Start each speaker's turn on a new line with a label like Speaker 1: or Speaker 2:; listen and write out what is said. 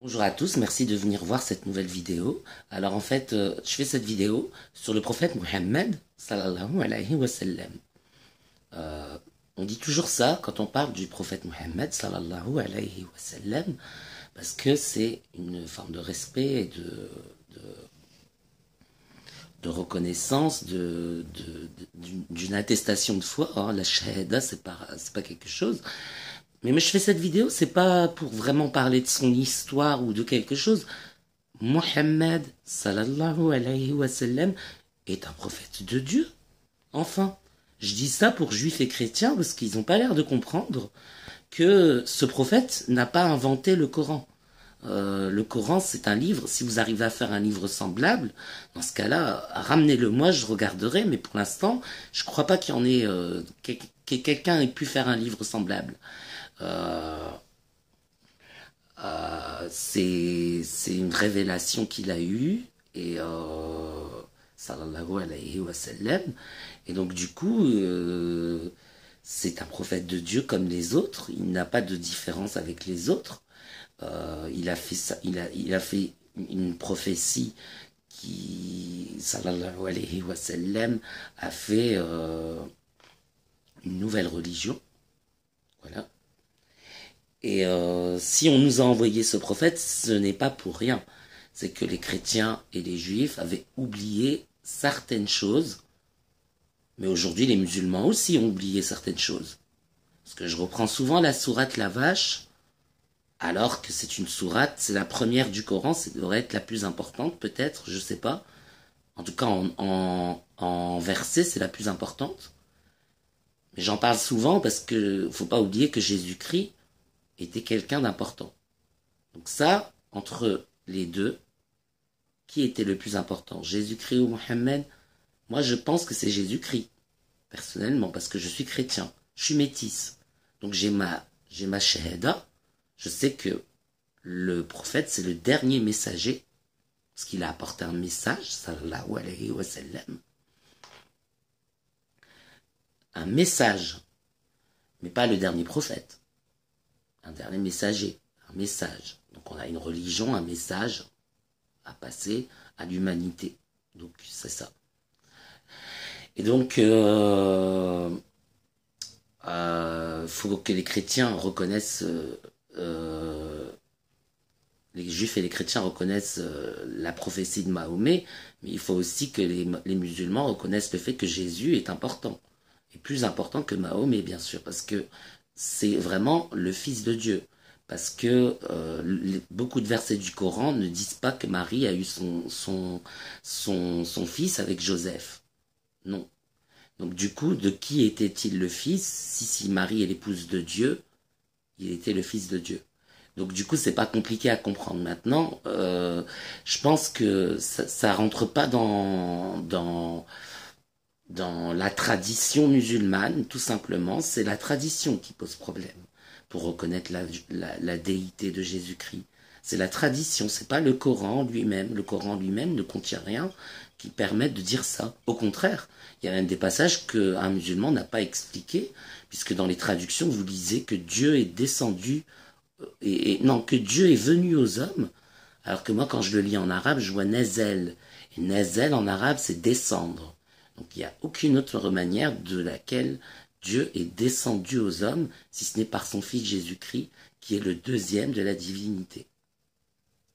Speaker 1: Bonjour à tous, merci de venir voir cette nouvelle vidéo. Alors en fait, je fais cette vidéo sur le prophète Mohammed sallallahu alayhi wa sallam. On dit toujours ça quand on parle du prophète Mohammed sallallahu alayhi wa sallam, parce que c'est une forme de respect et de reconnaissance, d'une attestation de foi. Hein. La shahada, c'est pas quelque chose. Mais je fais cette vidéo, c'est pas pour vraiment parler de son histoire ou de quelque chose. Mohammed sallallahu alayhi wa sallam est un prophète de Dieu. Enfin, je dis ça pour juifs et chrétiens parce qu'ils n'ont pas l'air de comprendre que ce prophète n'a pas inventé le Coran. Le Coran, c'est un livre. Si vous arrivez à faire un livre semblable, dans ce cas-là, ramenez-le moi, je regarderai. Mais pour l'instant, je ne crois pas qu'il y en ait, que quelqu'un ait pu faire un livre semblable. C'est une révélation qu'il a eue et sallallahu alayhi wa sallam. Et donc du coup, c'est un prophète de Dieu comme les autres. Il n'a pas de différence avec les autres. Il a fait ça, il a fait une prophétie qui, sallallahu alayhi wa sallam, a fait une nouvelle religion. Voilà. Et si on nous a envoyé ce prophète, ce n'est pas pour rien. C'est que les chrétiens et les juifs avaient oublié certaines choses. Mais aujourd'hui, les musulmans aussi ont oublié certaines choses. Parce que je reprends souvent la sourate La Vache, alors que c'est une sourate, c'est la première du Coran, ça devrait être la plus importante peut-être, je sais pas. En tout cas, en verset, c'est la plus importante. Mais j'en parle souvent parce que faut pas oublier que Jésus-Christ était quelqu'un d'important. Donc ça, entre les deux, qui était le plus important, Jésus-Christ ou Mohammed? Moi, je pense que c'est Jésus-Christ, personnellement, parce que je suis chrétien, je suis métisse. Donc j'ai ma shahada, je sais que le prophète, c'est le dernier messager, parce qu'il a apporté un message, sallallahu alayhi wa sallam. Un message, mais pas le dernier prophète. Un dernier messager, un message. Donc on a une religion, un message à passer à l'humanité. Donc c'est ça. Et donc, faut que les chrétiens reconnaissent, les juifs et les chrétiens reconnaissent la prophétie de Mahomet, mais il faut aussi que les musulmans reconnaissent le fait que Jésus est important. Et plus important que Mahomet, bien sûr, parce que c'est vraiment le Fils de Dieu. Parce que beaucoup de versets du Coran ne disent pas que Marie a eu son fils avec Joseph. Non. Donc du coup, de qui était-il le fils? Si Marie est l'épouse de Dieu, il était le fils de Dieu. Donc du coup, c'est pas compliqué à comprendre maintenant. Je pense que ça rentre pas dans la tradition musulmane, tout simplement. C'est la tradition qui pose problème pour reconnaître la déité de Jésus-Christ. C'est la tradition, c'est pas le Coran lui-même. Le Coran lui-même ne contient rien qui permette de dire ça. Au contraire, il y a même des passages qu'un musulman n'a pas expliqués, puisque dans les traductions, vous lisez que Dieu est descendu, non, que Dieu est venu aux hommes, alors que moi, quand je le lis en arabe, je vois Nazel. Et Nazel, en arabe, c'est descendre. Donc il n'y a aucune autre manière de laquelle Dieu est descendu aux hommes, si ce n'est par son Fils Jésus-Christ, qui est le deuxième de la divinité.